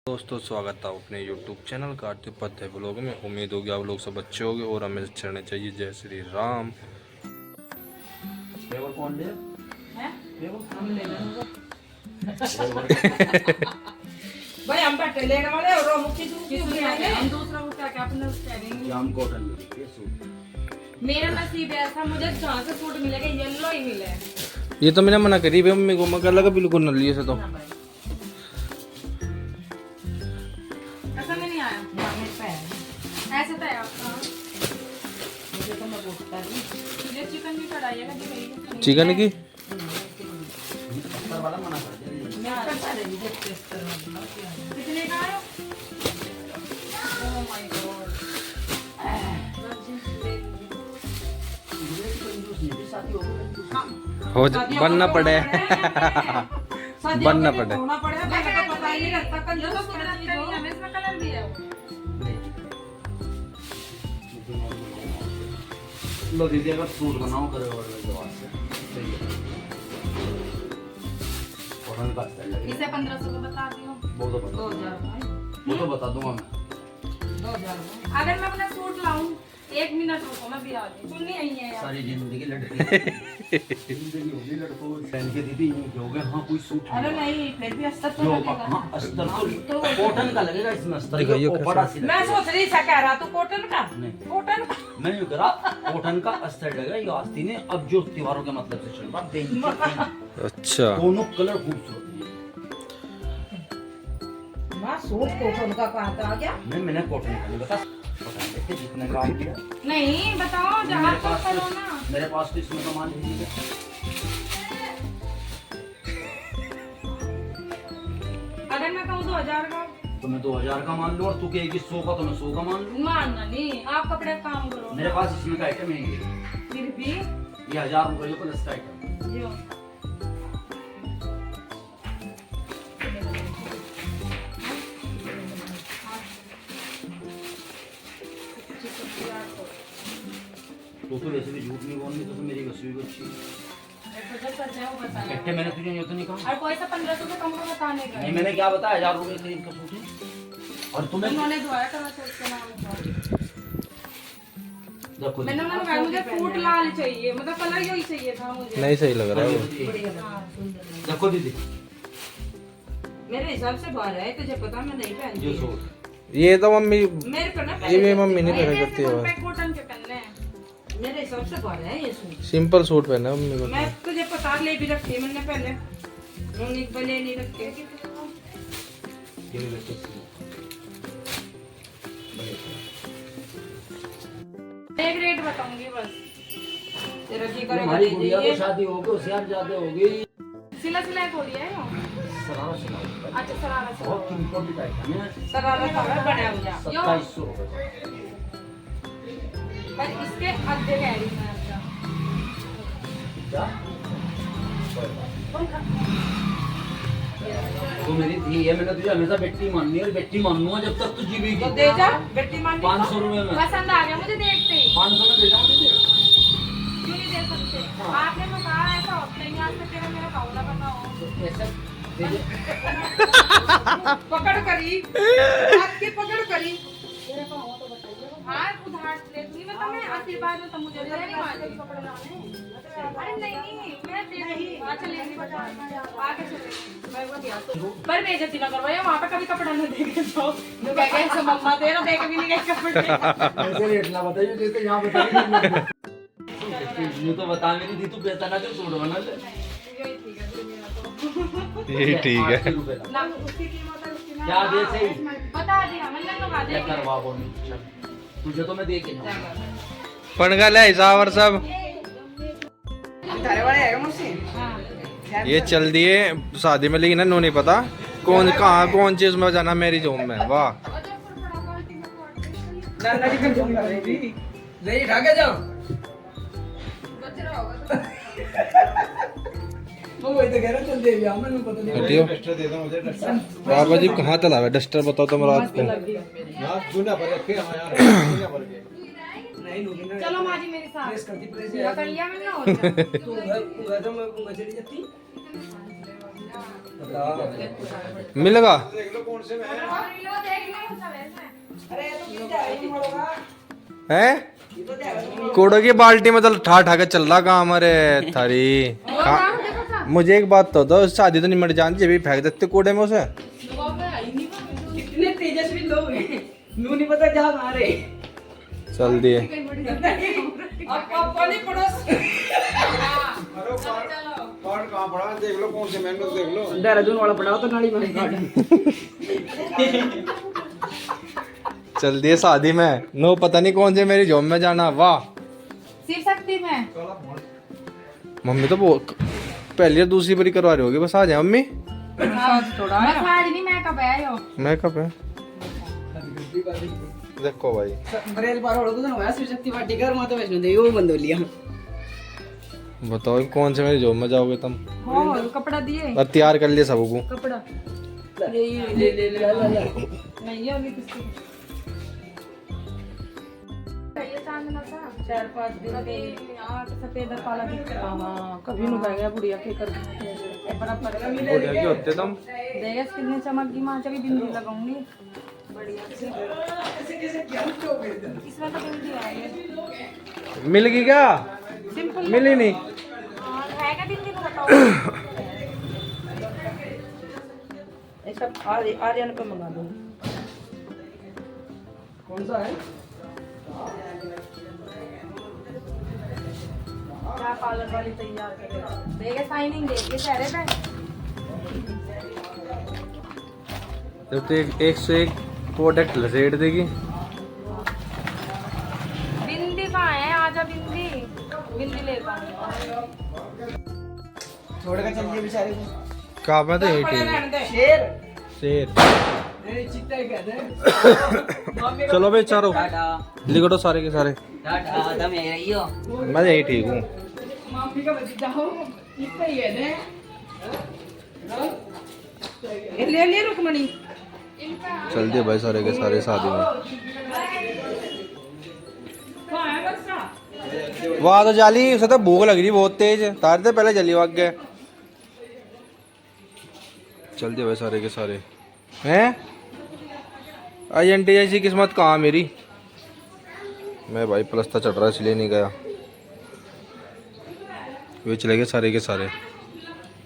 दोस्तों स्वागत है अपने YouTube channel Kartik Upadhyay blog में। उम्मीद होगी आप लोग सब अच्छे होंगे और हमें चढ़ने चाहिए। जय श्री राम। कौन ले भाई हम बैठे लेने वाले और मुख्य हम दूसरा को क्या अपने करेंगे। जाम कॉटन ये सूट मेरा नसीब ऐसा मुझे जहाँ से सूट मिलेगा येलो ही मिले। ये तो मैंने मना करी मम्मी को, मैं लगा बिल्कुल न लिए से तो ऐसा में नहीं आया ऐसे तो है मुझे तो मैं बोलता नहीं तुझे चिकन की कढ़ाई है कि चिकन की अस्तर वाला मना कर दिया। मैं करता रही टेस्ट करना कितने का है। ओह माय गॉड हो बनना पड़े बनना पड़े। होना पड़ेगा पहले तो पता ही नहीं लगता कंजूस तो हमें इसमें कलर भी है। लो दीदी अगर सूट बनाओ करे और जवाब से सही है। कॉटन का स्टाइल लगेगा। इसे 1500 का बता दियो। वो तो बता 2000 वो तो बता दूंगा मैं 2000 अगर मैं अपना सूट लाऊं 1 मिनट रुको मैं भी आ गई। सुननी नहीं है यार सारी जिंदगी लड़की जिंदगी होगी लड़कों पहन के दीदी यूं हो गए। हाँ कोई सूट अरे नहीं फिर भी अस्तर तो जो लगेगा। हाँ अस्तर तो कॉटन का लगेगा इसमें अस्तर दिखाइए का बड़ा सी मैं सोच रही था कह रहा तू कॉटन का नहीं कॉटन का मैं यूं करा कॉटन का अस्तर लगेगा। ये आस्ती ने अब जो त्योहारों के मतलब से चल रहा है अच्छा दोनों कलर खूबसूरत मैं सूट कॉटन का कहा था क्या। है। मैंने कॉटन का नहीं बता देखते जितने काम किया नहीं बताओ जहाँ तो करो ना। मेरे पास तो इसमें सामान नहीं है। अगर मैं कहूँ 2000 का तो मैं 2000 का मान लूं और तू कहेगी 100 का तो मैं 100 का मान लूं। मानना नहीं आप कपड़े का काम करो मेरे पास इसमें का आइटम है ये फिर भी 1000 रुपए का प्लस का आइटम। जो तो वैसे भी झूठ नहीं बोलनी तो मेरी वैसे भी अच्छी और मैंने तुझे ये तो नहीं कहा। कोई सा 1500 से कम का बताने का नहीं मैंने क्या बताया 1000 रुपए करीब का सूट है और तुम्हें उन्होंने दुआया करा सोच के नाम देखो मैंने उन्होंने कहा मुझे सूट लाल चाहिए मतलब कलर यही चाहिए था मुझे। नहीं सही लग रहा है वो। देखो दीदी मेरे हिसाब से बाहर है तुझे पता मैं नहीं पहनती ये सूट ये तो मम्मी मेरे को ना ये मेरी मम्मी नहीं पहना करती है। कॉटन के पहनने हैं मेरे हिसाब से बाहर है ये सूट। सिंपल सूट पहना है मम्मी को। मैं तुझे पता ले भी रखी है मैंने पहले उन्हीं को ले नहीं रखे। ये भी अच्छी है। एक रेट बताऊंगी बस तेरा की करेगा हमारी दे गुड़िया दीजिए। को शादी होगी होशियार ज्यादा होगी। सिला सिलाई बोली है यो। सरारा सिला अच्छा सरारा बहुत इम्पोर्टेंट आइटम है। सरारा सारा बना हुआ यो 2700 रुपए पर इसके आधे कह रही मैं अच्छा क्या तो मेरी थी ये मैंने तुझे हमेशा बेटी माननी है और बेटी मानूंगा जब तक तू जीवेगी। तो दे जा बेटी मान 500 रुपए में पसंद आ गया मुझे देखते ही 500 में दे जाऊँ तुझे। क्यों नहीं दे सकते आपने तो कहा ऐसा होता है यहाँ से तेरा मेरा काउला बना हो ऐसे दे दे। पकड़ करी आपकी पकड़ करी तेरे को हो तो बताइए। हाँ उधार ले दूंगी मैं तुम्हें आशीर्वाद में तो मुझे नहीं मालूम। अरे नहीं मैं दे दूंगी अच्छा लेंगी आगे चले पर बेइज्जती ना करवाइए वहाँ पे कभी कपड़ा न देके जाओ जो कह गए ऐसे मम्मा तेरा देख भी नहीं गए कपड़े। ऐसे रेट ना बताइए जैसे यहाँ बताइए। ये तो बता मेरी थी तू पैसा ना जो सूट बना ले। ये ठीक है। 80 रुपए का। ना उसकी कीमत है उसकी क्या दे सही बता दिया मैंने लगा क्या देंगे करवा बोल तुझे तो मैं दे के जाऊंगा। पनगल है हिसाब और सब तारे वाले है मुझसे ये चल दिए शादी में, लेकिन नो नहीं पता कौन कहाँ कौन चीज में जाना मेरी जोम में। वाह नाना जी का जोम कर रही थी ले उठा के जाओ वो वही तो कह रहा चल दे दिया मैंने पता नहीं। हटियो डस्टर दे दो मुझे डस्टर बाबा जी कहाँ तला है डस्टर बताओ तुम रात को। यार चूना भर रखे हैं यार चूना भर के नहीं लूंगी ना चलो माँ जी मेरे साथ प्रेस करती प्रेस पूरा कर लिया मैंने और क्या। तू उधर तो मैं चली जाती मिलेगा देख लो कौन से में है हैं कूड़े की बाल्टी में तो ठा ठा के चल रहा काम। अरे थारी मुझे एक बात तो दो, शादी तो नहीं मर जानती अभी फेंक देते कूड़े में उसे। कितने तेजस्वी लोग हैं, नू नहीं पता जहाँ मारे। चल दिए कार्ड कहाँ पड़ा है? देख लो कौन से मेनू देख लो। देहरादून वाला पड़ा हो तो नाली में कार्ड। चल दिए शादी में। नो पता नहीं कौन से मेरी जॉब में जाना। वाह शिव शक्ति में मम्मी तो वो पहली या दूसरी बारी करवा रही होगी। बस आ जाए मम्मी। थोड़ा नहीं मेकअप है यो मेकअप है देखो भाई। बरेल बार होड़ को तो ना शिव शक्ति पार्टी कर माता वैष्णो देवी वो बंद हो लिया। बताओ कौन से मेरी जॉब में जाओगे तुम? हो कपड़ा दिए और तैयार कर लिए सबको। कपड़ा ले नहीं है अभी किसको ये चांदना था 4-5 दिन अभी सफेद और काला दिख रहा। हाँ कभी नु गया बुढ़िया के कर बराबर बुढ़िया के होते तुम। देख कितनी चमक की मां चली बिंदी लगाऊंगी बढ़िया से। इसमें तो बिंदी आई है। मिल गई क्या? सिंपल मिली नहीं। हां है क्या बिंदी को बताओ। ऐसा आर्यन पे मंगा दो। कौन सा है? क्या पार्लर वाली तैयार कर देखे साइनिंग देख के चेहरे पे। जब तो एक से एक प्रोडक्ट लसेट देगी। बिंदी कहाँ है? आजा बिंदी बिंदी ले पाऊंगा। छोड़ के चलिए बेचारे को। कहाँ पे तो यही ठीक। शेर शेर नहीं चिट्टा ही कहते हैं। चलो भाई चारों टाटा लिखो तो सारे के सारे। टाटा तुम यही रही हो। मैं यही ठीक हूँ। माफी का भतीजा हो चिट्टा ही कहते हैं। ले रुकमणी। चल दिए भाई सारे के सारे शादी में। वाह तो जाली उसे तो भूख लग रही बहुत तेज। तार से पहले जली भाग गए। चल दिए भाई सारे के सारे हैं। एजेंटी जैसी किस्मत कहाँ मेरी। मैं भाई प्लस्तर चढ़ रहा इसलिए नहीं गया। वे चले गए सारे के सारे।